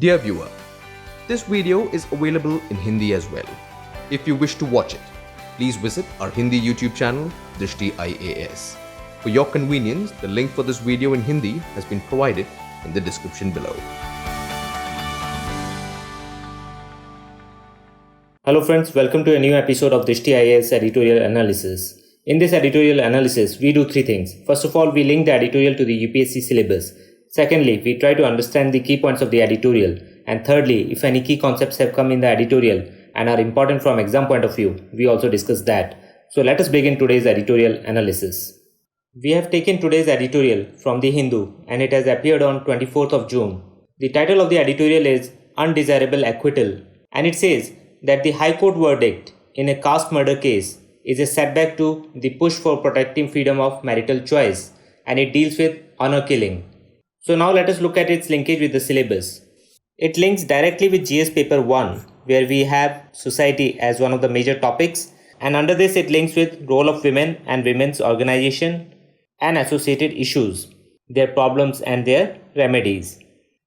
Dear viewer, this video is available in Hindi as well. If you wish to watch it, please visit our Hindi YouTube channel, Drishti IAS. For your convenience, the link for this video in Hindi has been provided in the description below. Hello friends, welcome to a new episode of Drishti IAS editorial analysis. In this editorial analysis, we do three things. First of all, we link the editorial to the UPSC syllabus. Secondly, we try to understand the key points of the editorial. And thirdly, if any key concepts have come in the editorial and are important from exam point of view, we also discuss that. So let us begin today's editorial analysis. We have taken today's editorial from The Hindu and it has appeared on 24th of June. The title of the editorial is Undesirable Acquittal, and it says that the High Court verdict in a caste murder case is a setback to the push for protecting freedom of marital choice, and it deals with honor killing. So now let us look at its linkage with the syllabus. It links directly with GS paper 1, where we have society as one of the major topics, and under this it links with role of women and women's organization and associated issues, their problems and their remedies.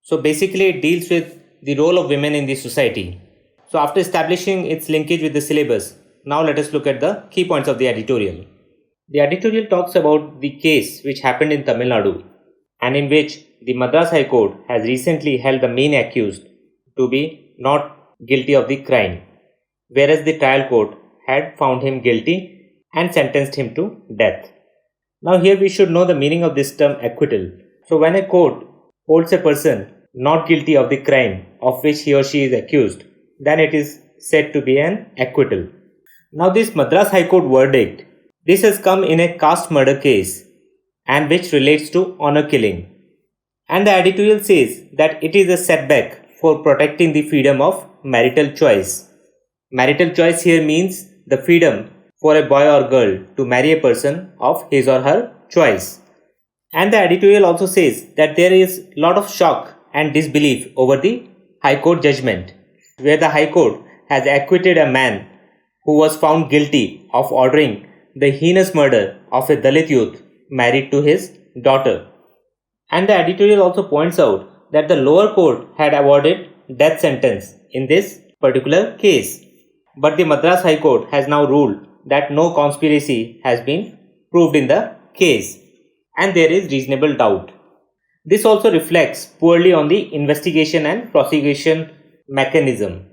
So basically it deals with the role of women in the society. So after establishing its linkage with the syllabus, now let us look at the key points of the editorial. The editorial talks about the case which happened in Tamil Nadu, and in which the Madras High Court has recently held the main accused to be not guilty of the crime, whereas the trial court had found him guilty and sentenced him to death. Now here we should know the meaning of this term acquittal. So when a court holds a person not guilty of the crime of which he or she is accused, then it is said to be an acquittal. Now this Madras High Court verdict, this has come in a caste murder case and which relates to honor killing. And the editorial says that it is a setback for protecting the freedom of marital choice. Marital choice here means the freedom for a boy or girl to marry a person of his or her choice. And the editorial also says that there is a lot of shock and disbelief over the High Court judgment, where the High Court has acquitted a man who was found guilty of ordering the heinous murder of a Dalit youth married to his daughter. And the editorial also points out that the lower court had awarded death sentence in this particular case, but the Madras High Court has now ruled that no conspiracy has been proved in the case and there is reasonable doubt. This also reflects poorly on the investigation and prosecution mechanism.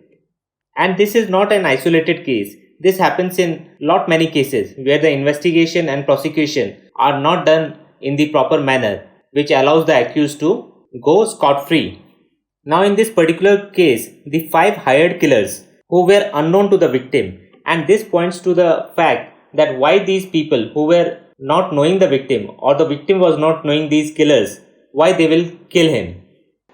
And this is not an isolated case. This happens in many cases where the investigation and prosecution are not done in the proper manner, which allows the accused to go scot-free. Now in this particular case, the 5 hired killers who were unknown to the victim, and this points to the fact that why these people who were not knowing the victim or the victim was not knowing these killers, why they will kill him.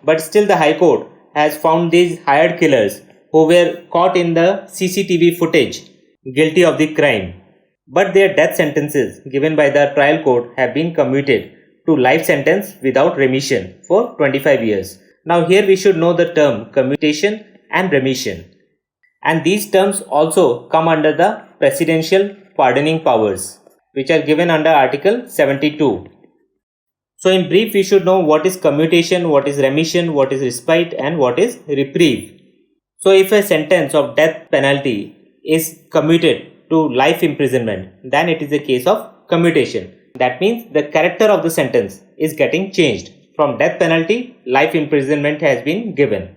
But still the High Court has found these hired killers who were caught in the CCTV footage guilty of the crime, but their death sentences given by the trial court have been commuted to life sentence without remission for 25 years. Now here we should know the term commutation and remission, and these terms also come under the presidential pardoning powers which are given under Article 72. So in brief, we should know what is commutation, what is remission, what is respite and what is reprieve. So if a sentence of death penalty is commuted to life imprisonment, then it is a case of commutation. That means the character of the sentence is getting changed. From death penalty, life imprisonment has been given.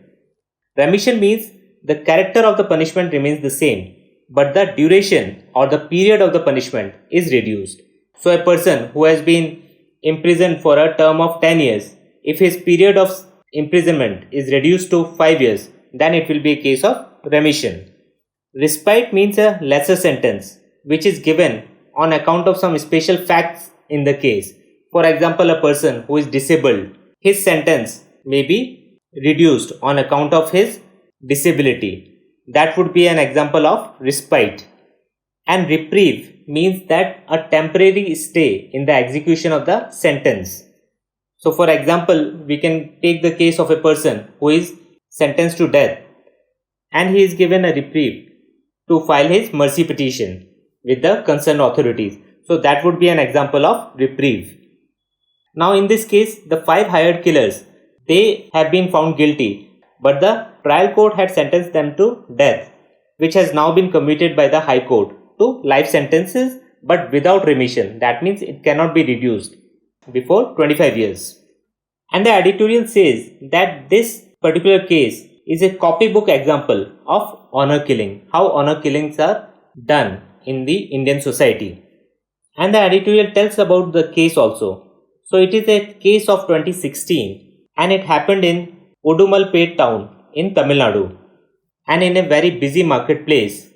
Remission means the character of the punishment remains the same, but the duration or the period of the punishment is reduced. So a person who has been imprisoned for a term of 10 years, if his period of imprisonment is reduced to 5 years, then it will be a case of remission. Respite means a lesser sentence which is given on account of some special facts in the case. For example, a person who is disabled, his sentence may be reduced on account of his disability. That would be an example of respite. And reprieve means that a temporary stay in the execution of the sentence. So for example, we can take the case of a person who is sentenced to death and he is given a reprieve to file his mercy petition with the concerned authorities. So that would be an example of reprieve. Now in this case, the 5 hired killers, they have been found guilty but the trial court had sentenced them to death, which has now been commuted by the High Court to life sentences but without remission. That means it cannot be reduced before 25 years. And the editorial says that this particular case is a copybook example of honor killing, how honor killings are done in the Indian society. And the editorial tells about the case also. So it is a case of 2016 and it happened in Udumalpet town in Tamil Nadu and in a very busy marketplace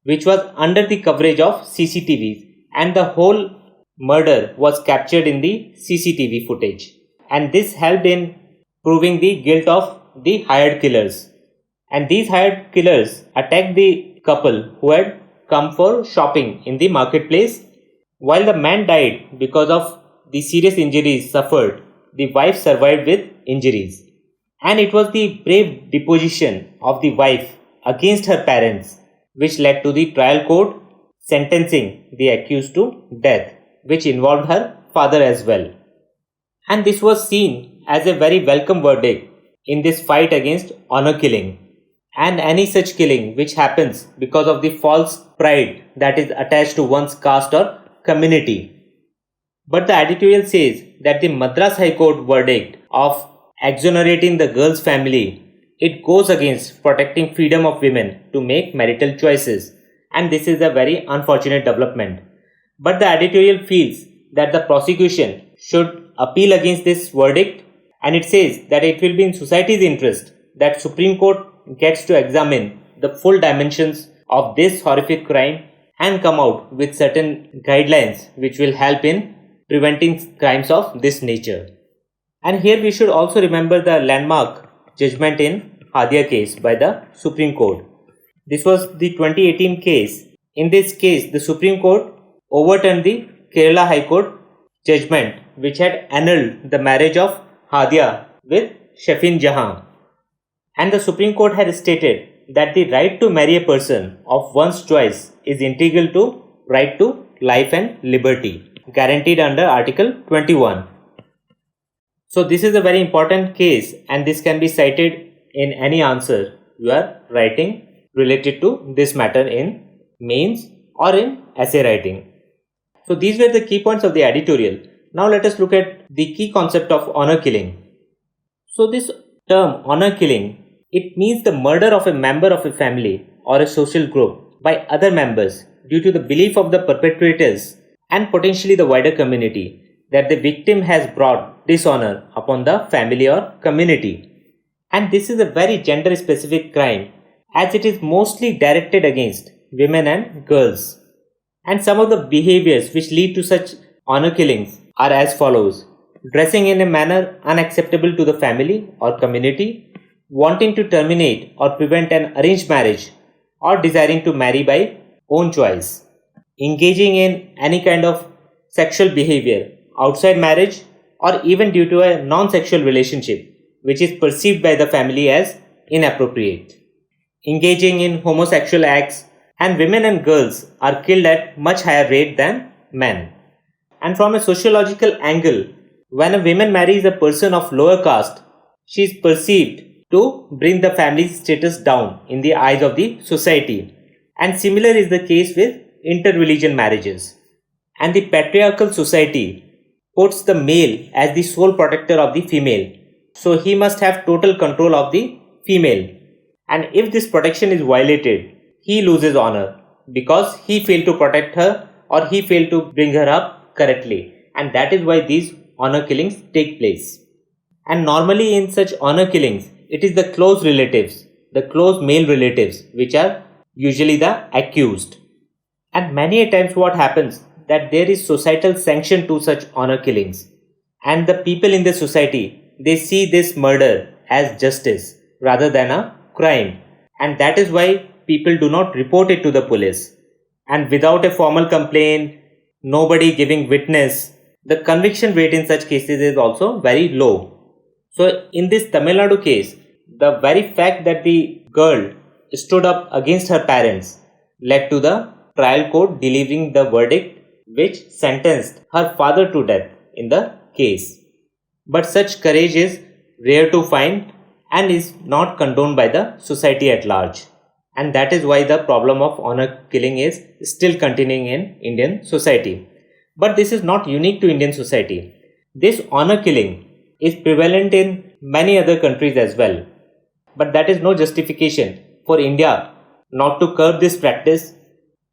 which was under the coverage of CCTVs, and the whole murder was captured in the CCTV footage, and this helped in proving the guilt of the hired killers. And these hired killers attacked the couple who had come for shopping in the marketplace. While the man died because of the serious injuries suffered, the wife survived with injuries. And it was the brave deposition of the wife against her parents which led to the trial court sentencing the accused to death, which involved her father as well. And this was seen as a very welcome verdict in this fight against honor killing and any such killing which happens because of the false pride that is attached to one's caste or community. But the editorial says that the Madras High Court verdict of exonerating the girl's family, it goes against protecting freedom of women to make marital choices, and this is a very unfortunate development. But the editorial feels that the prosecution should appeal against this verdict, and it says that it will be in society's interest that Supreme Court gets to examine the full dimensions of this horrific crime and come out with certain guidelines which will help in preventing crimes of this nature. And here we should also remember the landmark judgment in Hadia case by the Supreme Court. This was the 2018 case. In this case, the Supreme Court overturned the Kerala High Court judgment which had annulled the marriage of Hadia with Shafin Jahan. And the Supreme Court had stated that the right to marry a person of one's choice is integral to right to life and liberty, guaranteed under Article 21. So this is a very important case, and this can be cited in any answer you are writing related to this matter in mains or in essay writing. So these were the key points of the editorial. Now let us look at the key concept of honor killing. So this term honor killing, it means the murder of a member of a family or a social group by other members due to the belief of the perpetrators and potentially the wider community that the victim has brought dishonor upon the family or community. And this is a very gender specific crime as it is mostly directed against women and girls. And some of the behaviors which lead to such honor killings are as follows: dressing in a manner unacceptable to the family or community, wanting to terminate or prevent an arranged marriage, or desiring to marry by own choice, engaging in any kind of sexual behavior outside marriage or even due to a non-sexual relationship which is perceived by the family as inappropriate, engaging in homosexual acts, and women and girls are killed at much higher rate than men. And from a sociological angle, when a woman marries a person of lower caste, she is perceived to bring the family's status down in the eyes of the society. And similar is the case with interreligion marriages. And the patriarchal society puts the male as the sole protector of the female. So he must have total control of the female. And if this protection is violated, he loses honor because he failed to protect her or he failed to bring her up correctly. And that is why these honor killings take place. And normally in such honor killings, it is the close relatives, the close male relatives, which are usually the accused. And many a times what happens that there is societal sanction to such honor killings. And the people in the society, they see this murder as justice rather than a crime. And that is why people do not report it to the police. And without a formal complaint, nobody giving witness, the conviction rate in such cases is also very low. So in this Tamil Nadu case, the very fact that the girl stood up against her parents led to the trial court delivering the verdict which sentenced her father to death in the case. But such courage is rare to find, and is not condoned by the society at large. And that is why the problem of honor killing is still continuing in Indian society. But this is not unique to Indian society. This honor killing is prevalent in many other countries as well. But that is no justification for India not to curb this practice.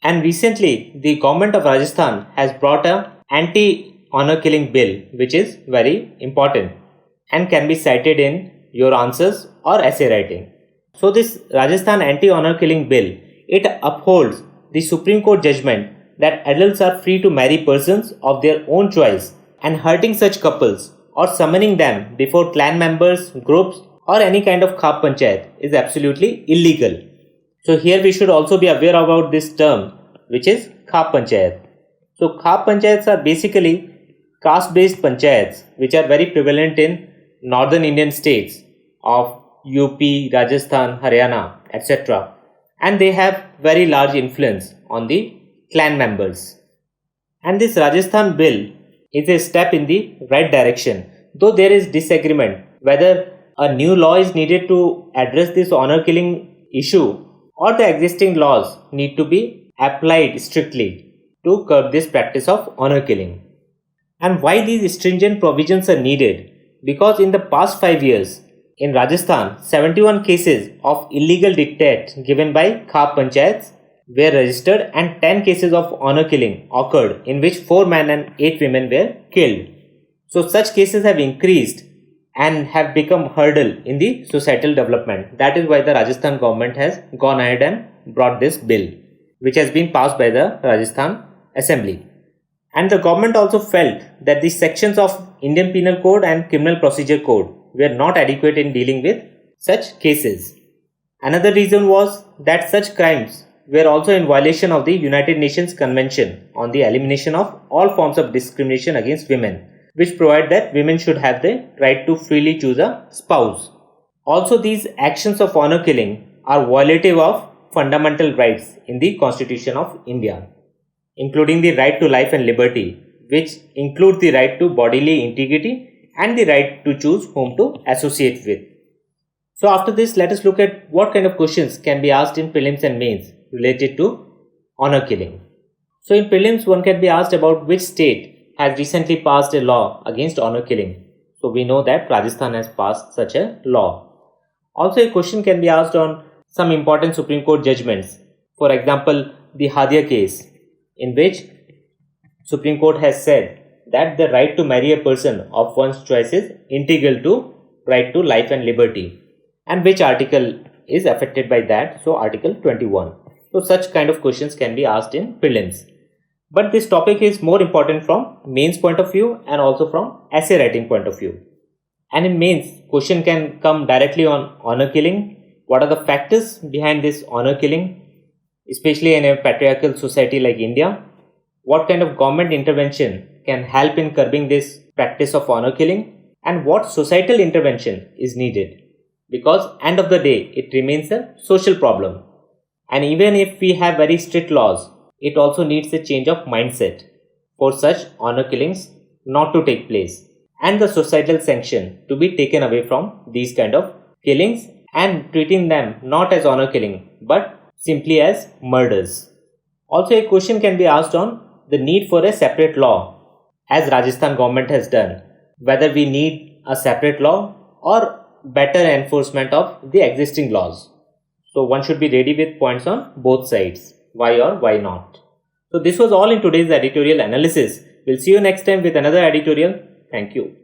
And recently, the government of Rajasthan has brought a anti-honor killing bill, which is very important and can be cited in your answers or essay writing. So this Rajasthan anti-honor killing bill, it upholds the Supreme Court judgment that adults are free to marry persons of their own choice, and hurting such couples or summoning them before clan members, groups or any kind of khap panchayat is absolutely illegal. So here we should also be aware about this term, which is khap panchayat. So khap panchayats are basically caste based panchayats which are very prevalent in northern Indian states of UP, Rajasthan, Haryana, etc. And they have very large influence on the clan members. And this Rajasthan bill is a step in the right direction, though there is disagreement whether a new law is needed to address this honor killing issue or the existing laws need to be applied strictly to curb this practice of honor killing. And why these stringent provisions are needed? Because in the past 5 years, in Rajasthan, 71 cases of illegal dictate given by khap panchayats were registered and 10 cases of honor killing occurred in which 4 men and 8 women were killed. So such cases have increased and have become hurdle in the societal development. That is why the Rajasthan government has gone ahead and brought this bill, which has been passed by the Rajasthan Assembly. And the government also felt that the sections of Indian Penal Code and Criminal Procedure Code were not adequate in dealing with such cases. Another reason was that such crimes were also in violation of the United Nations Convention on the Elimination of All Forms of Discrimination Against Women, which provide that women should have the right to freely choose a spouse. Also, these actions of honor killing are violative of fundamental rights in the Constitution of India, including the right to life and liberty, which include the right to bodily integrity and the right to choose whom to associate with. So after this, let us look at what kind of questions can be asked in prelims and mains related to honor killing. So in prelims, one can be asked about which state has recently passed a law against honor killing. So we know that Rajasthan has passed such a law. Also a question can be asked on some important Supreme Court judgments. For example, the Hadia case, in which Supreme Court has said that the right to marry a person of one's choice is integral to right to life and liberty, and which article is affected by that. So article 21. So such kind of questions can be asked in prelims. But this topic is more important from mains point of view and also from essay writing point of view. And in mains, question can come directly on honor killing. What are the factors behind this honor killing, especially in a patriarchal society like India? What kind of government intervention can help in curbing this practice of honor killing, and what societal intervention is needed? Because end of the day, it remains a social problem. And even if we have very strict laws, it also needs a change of mindset for such honor killings not to take place, and the societal sanction to be taken away from these kind of killings and treating them not as honor killing but simply as murders. Also a question can be asked on the need for a separate law, as Rajasthan government has done, whether we need a separate law or better enforcement of the existing laws. So one should be ready with points on both sides, why or why not. So this was all in today's editorial analysis. We'll see you next time with another editorial. Thank you.